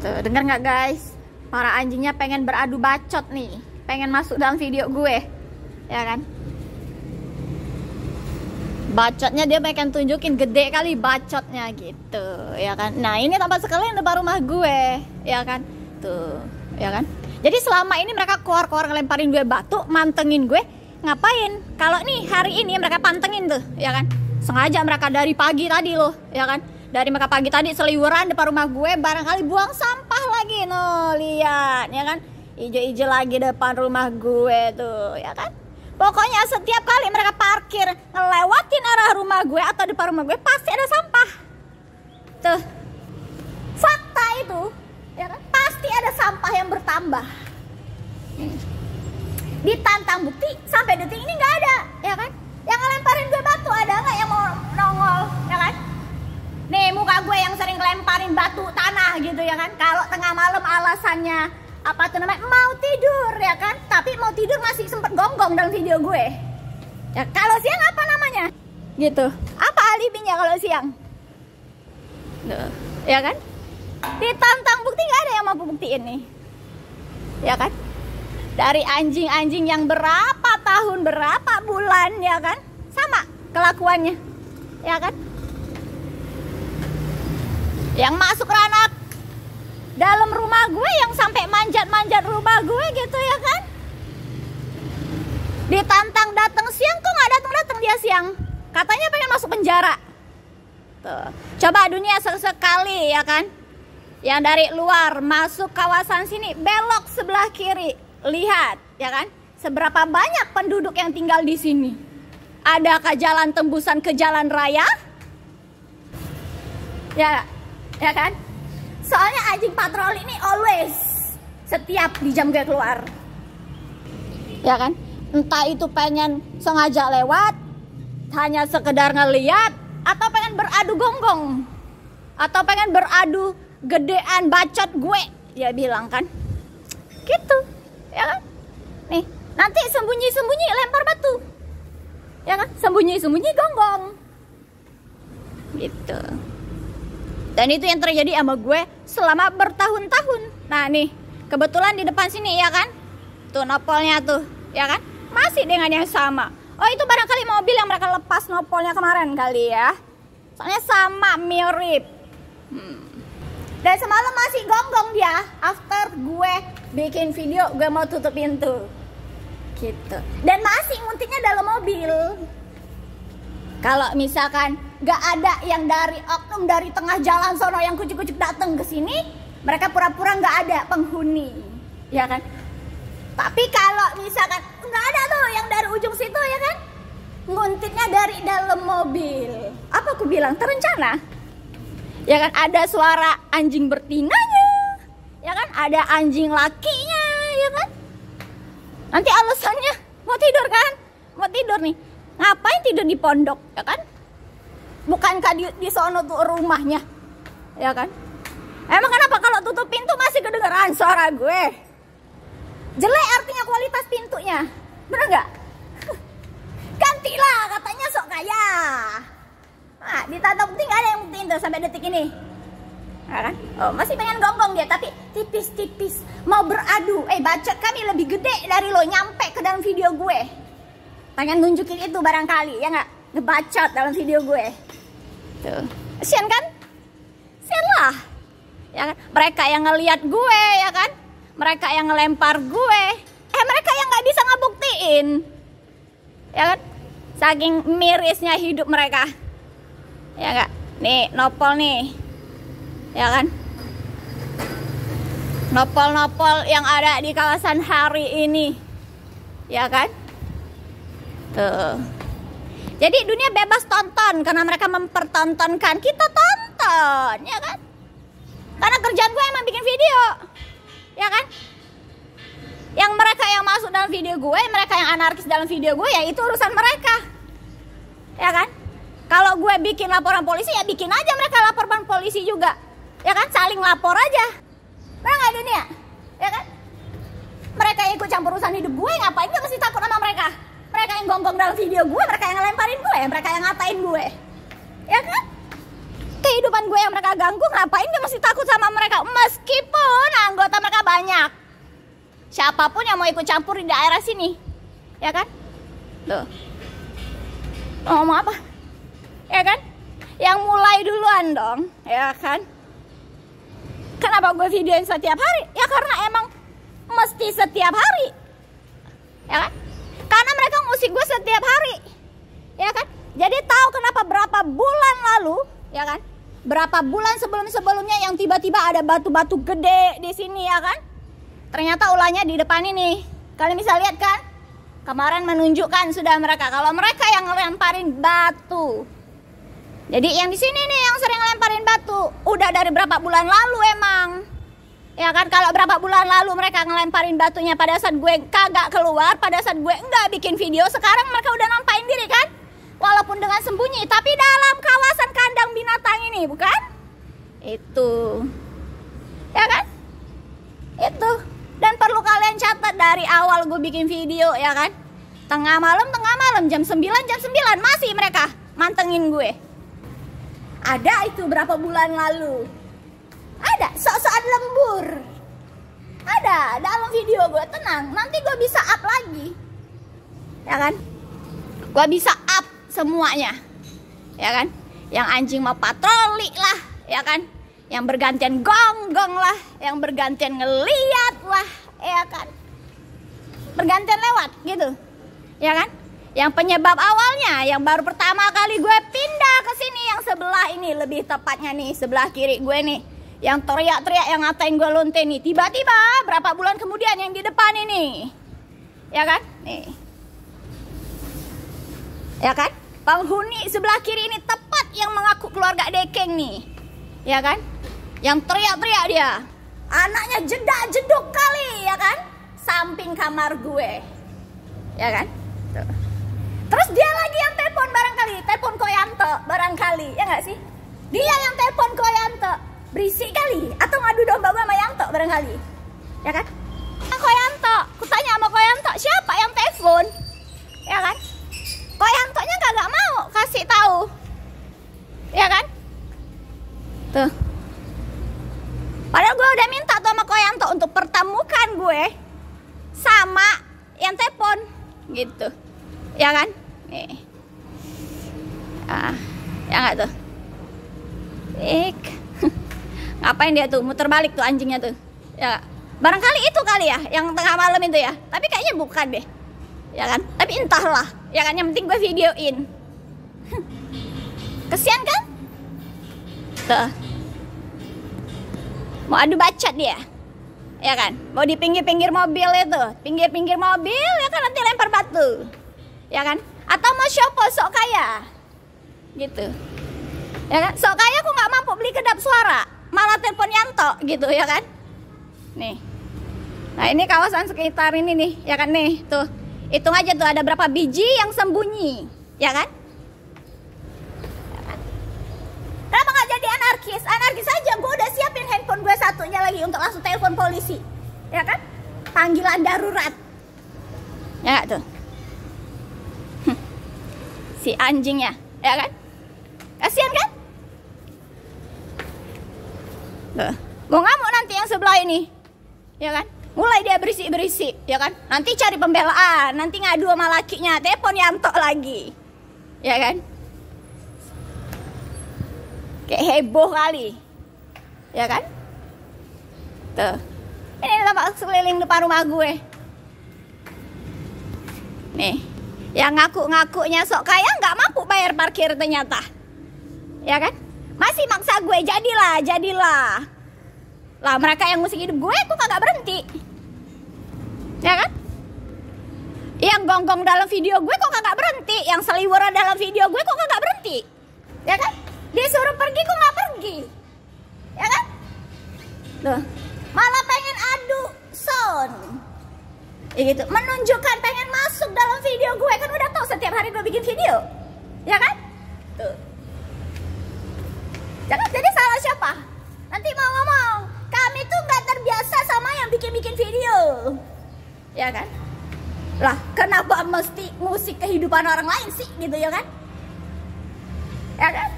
Tuh, denger nggak guys? Para anjingnya pengen beradu bacot nih, pengen masuk dalam video gue, ya kan? Bacotnya dia pengen tunjukin gede kali bacotnya gitu, ya kan? Nah ini tampak sekali depan rumah gue, ya kan? Tuh, ya kan? Jadi selama ini mereka keluar-keluar ngelemparin gue batu, mantengin gue, ngapain? Kalau nih hari ini mereka pantengin tuh, ya kan? Sengaja mereka dari pagi tadi loh, ya kan? Dari mereka pagi tadi seliweran depan rumah gue, barangkali buang sampah lagi, no, lihat, ya kan? Ijo-ijo lagi depan rumah gue tuh, ya kan? Pokoknya setiap kali mereka parkir ngelewatin arah rumah gue atau depan rumah gue pasti ada sampah. Tuh, fakta itu, ya kan? Pasti ada sampah yang bertambah. Ditantang bukti sampai detik ini nggak ada, ya kan? Yang ngelemparin gue batu ada nggak yang mau nongol, ya kan? Nih muka gue yang sering lemparin batu tanah gitu, ya kan? Kalau tengah malam alasannya apa tuh namanya, mau tidur, ya kan? Tapi mau tidur masih sempet gonggong dalam video gue. Ya kalau siang apa namanya? Gitu. Apa alibinya kalau siang? Duh, ya kan? Ditantang bukti nggak ada yang mampu buktiin nih, ya kan? Dari anjing-anjing yang berapa tahun, berapa bulan, ya kan? Sama kelakuannya, ya kan? Yang masuk ranah dalam rumah gue, yang sampai manjat-manjat rumah gue gitu, ya kan? Ditantang datang siang, kok nggak datang-datang dia siang? Katanya pengen masuk penjara. Tuh, coba dunia sesekali, ya kan? Yang dari luar masuk kawasan sini, belok sebelah kiri, lihat, ya kan? Seberapa banyak penduduk yang tinggal di sini? Adakah jalan tembusan ke jalan raya? Ya kan? Soalnya anjing patroli ini always, setiap di jam gue keluar, ya kan? Entah itu pengen sengaja lewat, hanya sekedar ngeliat, atau pengen beradu gonggong, atau pengen beradu gedean bacot gue, dia bilang kan, gitu, ya kan? Nih, nanti sembunyi-sembunyi lempar batu, ya kan? Sembunyi-sembunyi gonggong, gitu. Dan itu yang terjadi sama gue selama bertahun-tahun. Nah nih, kebetulan di depan sini, ya kan? Tuh nopolnya tuh, ya kan? Masih dengan yang sama. Oh itu barangkali mobil yang mereka lepas nopolnya kemarin kali ya. Soalnya sama, mirip. Dan semalam masih gonggong dia. After gue bikin video, gue mau tutup pintu, gitu. Dan masih nguntiknya dalam mobil. Kalau misalkan gak ada yang dari oknum dari tengah jalan sono yang kucuk-kucuk datang ke sini, mereka pura-pura gak ada penghuni, ya kan? Tapi kalau misalkan gak ada tuh yang dari ujung situ, ya kan? Nguntiknya dari dalam mobil. Apa aku bilang? Terencana. Ya kan? Ada suara anjing bertinanya, ya kan? Ada anjing lakinya, ya kan? Nanti alasannya mau tidur kan? Mau tidur nih. Ngapain tidur di pondok, ya kan? Bukankah di sono tuh rumahnya, ya kan? Emang kenapa kalau tutup pintu masih kedengeran suara gue? Jelek artinya kualitas pintunya, bener nggak? Gantilah katanya sok kaya. Nah, ditantang bukti nggak ada yang buktiin tuh sampai detik ini, ya kan? Oh, masih pengen gonggong dia, tapi tipis-tipis mau beradu. Bacot kami lebih gede dari lo, nyampe ke dalam video gue. Pengen nunjukin itu barangkali, ya nggak? Ngebacot dalam video gue. Tuh, kasian kan? Kasian lah, ya kan? Mereka yang ngelihat gue, ya kan? Mereka yang ngelempar gue, mereka yang nggak bisa ngebuktiin, ya kan? Saking mirisnya hidup mereka, ya nggak? Nih nopol nih, ya kan? Nopol-nopol yang ada di kawasan hari ini, ya kan? Tuh. Jadi dunia bebas tonton karena mereka mempertontonkan, kita tonton, ya kan? Karena kerjaan gue emang bikin video, ya kan? Yang mereka yang masuk dalam video gue, mereka yang anarkis dalam video gue, ya itu urusan mereka, ya kan? Kalau gue bikin laporan polisi, ya bikin aja mereka laporan polisi juga, ya kan? Saling lapor aja, bener nggak dunia, ya kan? Mereka yang ikut campur urusan hidup gue, ngapain gue mesti takut sama mereka? Mereka yang gonggong dalam video gue, mereka yang ngelemparin gue, mereka yang ngatain gue, ya kan? Kehidupan gue yang mereka ganggu, ngapain dia masih takut sama mereka? Meskipun anggota mereka banyak. Siapapun yang mau ikut campur di daerah sini, ya kan? Tuh. Mau ngomong apa? Ya kan? Yang mulai duluan dong, ya kan? Kenapa gue videoin setiap hari? Ya karena emang mesti setiap hari, ya kan? Karena mereka ngusik gue setiap hari, ya kan? Jadi tahu kenapa berapa bulan lalu, ya kan? Berapa bulan sebelum-sebelumnya yang tiba-tiba ada batu-batu gede di sini, ya kan? Ternyata ulahnya di depan ini. Kalian bisa lihat kan? Kemarin menunjukkan sudah mereka kalau mereka yang ngelemparin batu. Jadi yang di sini nih yang sering ngelemparin batu udah dari berapa bulan lalu emang. Ya kan, kalau berapa bulan lalu mereka ngelemparin batunya pada saat gue kagak keluar, pada saat gue enggak bikin video, sekarang mereka udah nampain diri kan? Walaupun dengan sembunyi, tapi dalam kawasan kandang binatang ini, bukan? Itu. Ya kan? Itu. Dan perlu kalian catat dari awal gue bikin video, ya kan? Tengah malam, jam 9 masih mereka mantengin gue. Ada itu berapa bulan lalu. Ada, sok-sokan lembur. Ada, dalam video gue, tenang. Nanti gue bisa up lagi. Ya kan? Gue bisa up semuanya. Ya kan? Yang anjing mau patroli lah, ya kan? Yang bergantian gonggong lah, yang bergantian ngeliat lah, ya kan? Bergantian lewat gitu. Ya kan? Yang penyebab awalnya, yang baru pertama kali gue pindah ke sini yang sebelah ini, lebih tepatnya nih, sebelah kiri gue nih. Yang teriak-teriak yang ngatain gue lonte nih. Tiba-tiba berapa bulan kemudian yang di depan ini. Ya kan? Nih. Ya kan? Penghuni sebelah kiri ini tepat yang mengaku keluarga Dekeng nih. Ya kan? Yang teriak-teriak dia. Anaknya jedak-jeduk kali, ya kan? Samping kamar gue. Ya kan? Tuh. Terus dia lagi yang telepon barangkali. Telepon Koyanto barangkali. Ya nggak sih? Dia yang telepon Koyanto. Berisik kali, atau ngadu domba gue sama Yanto barangkali, ya kan? Koyanto, kutanya sama Koyanto, siapa yang telepon, ya kan? Koyantonya kagak mau kasih tahu, ya kan? Tuh, padahal gue udah minta tuh sama Koyanto untuk pertemukan gue sama yang telepon, gitu, ya kan? Nih, ya nggak tuh? Ngapain dia tuh muter balik tuh anjingnya tuh, ya barangkali itu kali ya yang tengah malam itu ya, tapi kayaknya bukan deh, ya kan? Tapi entahlah, ya kan, yang penting gue videoin. Kesian kan tuh, mau adu bacot dia, ya kan? Mau di pinggir-pinggir mobil itu, pinggir-pinggir mobil, ya kan, nanti lempar batu, ya kan? Atau mau shopo sok kaya gitu, ya kan? Sok kaya aku nggak mampu beli kedap suara, malah telepon Yanto gitu, ya kan? Nih. Nah, ini kawasan sekitar ini nih, ya kan nih. Tuh. Hitung aja tuh ada berapa biji yang sembunyi, ya kan? Ya kan? Kenapa nggak jadi anarkis? Anarkis aja, gue udah siapin handphone gue satunya lagi untuk langsung telepon polisi. Ya kan? Panggilan darurat. Ya nggak tuh? Si anjingnya, ya kan? Kasian kan? Tuh. Mau ngamuk nanti yang sebelah ini, ya kan? Mulai dia berisik-berisik, ya kan? Nanti cari pembelaan, nanti ngadu sama lakinya, telepon Yanto lagi, ya kan? Kayak heboh kali, ya kan? Tuh, ini tampak sekeliling depan rumah gue. Nih, yang ngaku-ngakunya sok kaya nggak mampu bayar parkir ternyata, ya kan? Masih maksa gue, jadilah. Lah mereka yang musik hidup gue, kok kagak berhenti, ya kan? Yang gonggong dalam video gue kok kagak berhenti, yang seliweran dalam video gue kok kagak berhenti, ya kan? Dia suruh pergi kok nggak pergi, ya kan? Loh, malah pengen adu sound, ya gitu, menunjukkan pengen masuk dalam video gue, kan udah tahu setiap hari gue bikin video, ya kan? Tuh. Jangan, jadi salah siapa? Nanti mau ngomong, kami tuh nggak terbiasa sama yang bikin-bikin video, ya kan? Lah, kenapa mesti musik kehidupan orang lain sih, gitu, ya kan? Ya kan?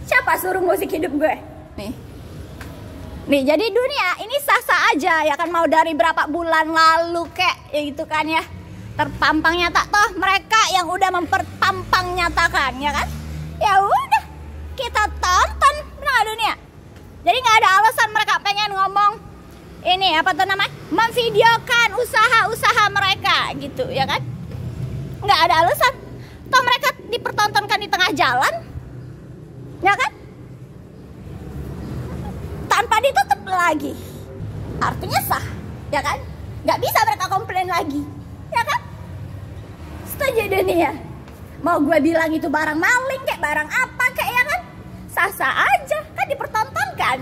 Siapa suruh musik hidup gue? Nih jadi dunia ini sah-sah aja ya kan, mau dari berapa bulan lalu kek ya gitu kan ya, terpampang nyata. Toh mereka yang udah memperpampang nyatakan ya kan, ya udah kita tonton. Benar dunia, jadi nggak ada alasan mereka pengen ngomong ini apa tuh namanya, memvideokan usaha-usaha mereka gitu ya kan, nggak ada alasan. Toh mereka dipertontonkan di tengah jalan ya kan, tanpa ditutup lagi, artinya sah ya kan, nggak bisa mereka komplain lagi ya kan. Setuju dunia? Mau gue bilang itu barang maling kayak barang apa kayak ya kan, sah-sah aja kan, dipertontonkan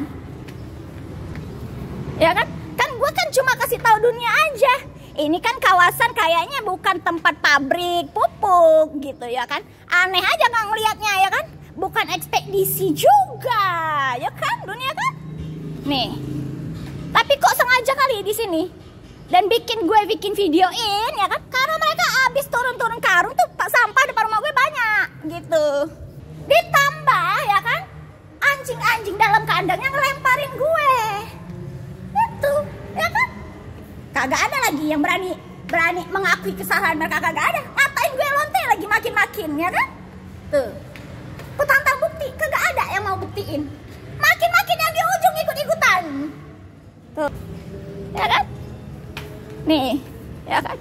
ya kan. Kan gue kan cuma kasih tahu dunia aja, ini kan kawasan kayaknya bukan tempat pabrik pupuk gitu ya kan, aneh aja nggak ngelihatnya ya kan, bukan ekspedisi juga ya kan dunia kan. Nih, tapi kok sengaja kali di sini dan bikin videoin ya kan, karena mereka abis turun karung tuh sampah depan rumah gue banyak gitu. Ditambah ya kan, anjing-anjing dalam kandangnya ngelemparin gue itu ya kan, kagak ada lagi yang berani mengakui kesalahan mereka, kagak ada. Ngatain gue lonte lagi makin-makin ya kan. Tuh, kutantang bukti, kagak ada yang mau buktiin. Makin-makin yang di ujung ikut-ikutan. Tuh, ya kan? Nih, ya kan?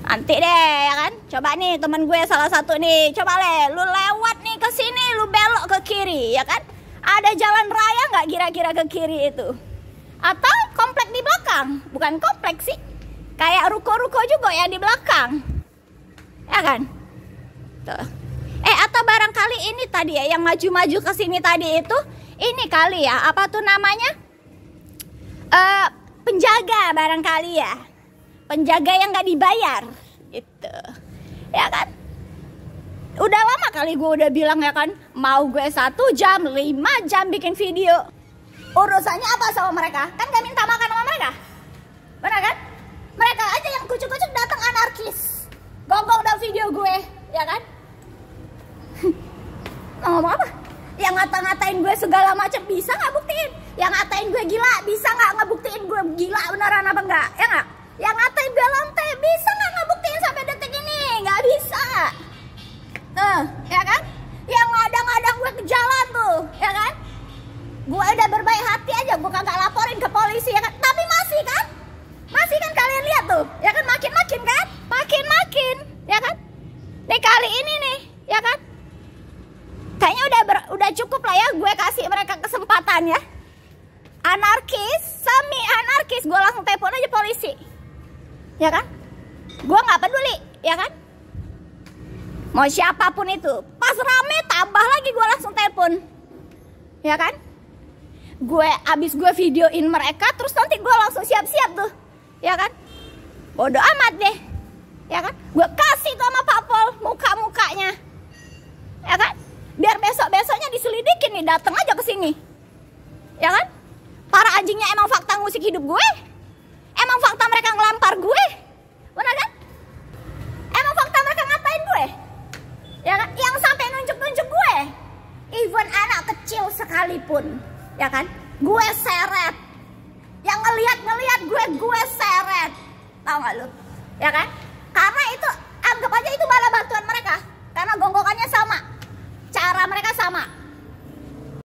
Nanti deh, ya kan? Coba nih teman gue salah satu nih, coba lu lewat nih ke sini, lu belok ke kiri, ya kan? Ada jalan raya nggak kira-kira ke kiri itu? Atau komplek di belakang? Bukan komplek sih, kayak ruko-ruko juga yang di belakang, ya kan? Tuh. Atau barangkali ini tadi ya, yang maju-maju ke sini tadi itu, ini kali ya, apa tuh namanya? Penjaga barangkali ya. Penjaga yang gak dibayar gitu. Ya kan? Udah lama kali gue udah bilang ya kan, mau gue 1 jam, 5 jam bikin video. Urusannya apa sama mereka? Kan gak minta makan sama mereka. Benar kan? Mereka aja yang kucuk-kucuk datang anarkis. Gonggong dalam video gue, ya kan? Mau ngomong apa? Yang ngata-ngatain gue segala macam bisa nggak buktiin? Yang ngatain gue gila bisa nggak ngebuktiin gue gila beneran apa enggak? Ya nggak? Yang ngatain gue lonte bisa nggak ngebuktiin sampai detik ini? Nggak bisa. Ya kan? Yang ngadang-ngadang gue ke jalan tuh, ya kan? Gue udah berbaik hati aja, gue kagak laporin ke polisi ya kan? Tapi masih kan? Masih kan kalian lihat tuh, ya kan? Makin-makin kan? Makin-makin, ya kan? Nih kali ini nih, ya kan? Kayaknya udah cukup lah ya gue kasih mereka kesempatan ya. Anarkis, semi anarkis, gue langsung telepon aja polisi. Ya kan? Gue nggak peduli, ya kan? Mau siapapun itu. Pas rame tambah lagi gue langsung telepon. Ya kan? Abis gue videoin mereka, terus nanti gue langsung siap-siap tuh. Ya kan? Bodoh amat deh. Ya kan? Gue kasih tuh sama Pak Pol muka-mukanya. Ya kan? Biar besok-besoknya diselidikin nih, datang aja ke sini. Ya kan? Para anjingnya emang fakta musik hidup gue. Emang fakta mereka ngelempar gue. Benar kan? Emang fakta mereka ngatain gue. Ya kan? Yang sampai nunjuk-nunjuk gue. Even anak kecil sekalipun. Ya kan? Gue seret. Yang ngeliat gue seret. Tahu gak lu? Ya kan? Karena itu, anggap aja itu bala bantuan mereka. Karena gonggongannya sama. Cara mereka sama.